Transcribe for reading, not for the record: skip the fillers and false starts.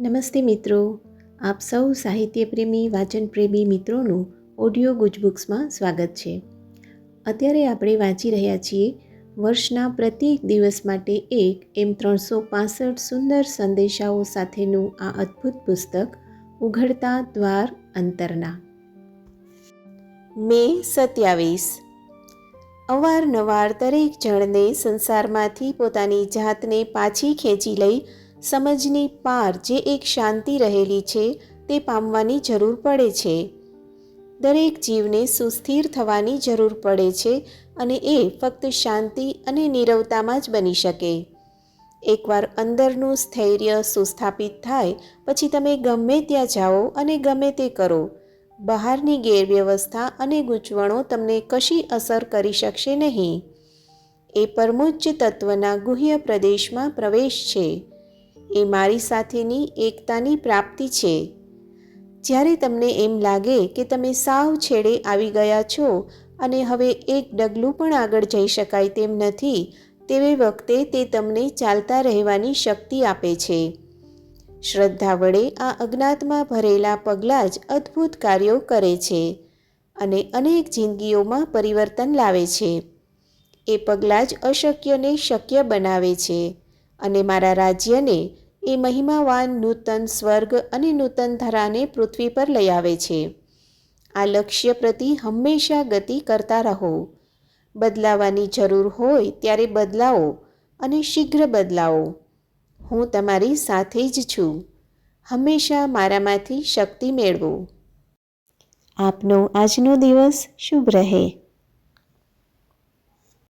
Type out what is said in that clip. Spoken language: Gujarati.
નમસ્તે મિત્રો, આપ સૌ સાહિત્યપ્રેમી વાચનપ્રેમી મિત્રોનું ઓડિયો ગુજબુક્સમાં સ્વાગત છે. અત્યારે આપણે વાંચી રહ્યા છીએ વર્ષના પ્રત્યેક દિવસ માટે એક એમ 365 સુંદર સંદેશાઓ સાથેનું આ અદ્ભુત પુસ્તક ઉઘડતા દ્વાર અંતરના. મે 27. અવારનવાર દરેક જણને સંસારમાંથી પોતાની જાતને પાછી ખેંચી લઈ સમજની પાર જે એક શાંતિ રહેલી છે તે પામવાની જરૂર પડે છે. દરેક જીવને સુસ્થિર થવાની જરૂર પડે છે અને એ ફક્ત શાંતિ અને નીરવતામાં જ બની શકે. એકવાર અંદરનું સ્થૈર્ય સુસ્થાપિત થાય પછી તમે ગમે ત્યાં જાઓ અને ગમે તે કરો, બહારની ગેરવ્યવસ્થા અને ગૂંચવણો તમને કશી અસર કરી શકશે નહીં. એ પરમોચ્ચ તત્વના ગુહ્ય પ્રદેશમાં પ્રવેશ છે. એ મારી સાથેની એકતાની પ્રાપ્તિ છે. જ્યારે તમને એમ લાગે કે તમે સાવ છેડે આવી ગયા છો અને હવે એક ડગલું પણ આગળ જઈ શકાય તેમ નથી, તેવી વખતે તે તમને ચાલતા રહેવાની શક્તિ આપે છે. શ્રદ્ધા વડે આ અજ્ઞાતમાં ભરેલા પગલાં જ અદ્ભુત કાર્યો કરે છે અને અનેક જિંદગીઓમાં પરિવર્તન લાવે છે. એ પગલાં જ અશક્યને શક્ય બનાવે છે અને મારા રાજ્યને, એ મહિમાવાન નૂતન સ્વર્ગ અને નૂતન ધરાને પૃથ્વી પર લઈ આવે છે. આ લક્ષ્ય પ્રતિ હંમેશા ગતિ કરતા રહો. બદલાવાની જરૂર હોય ત્યારે બદલાવો અને શીઘ્ર બદલાવો. હું તમારી સાથે જ છું. હંમેશા મારામાંથી શક્તિ મેળવો. આપનો આજનો દિવસ શુભ રહે.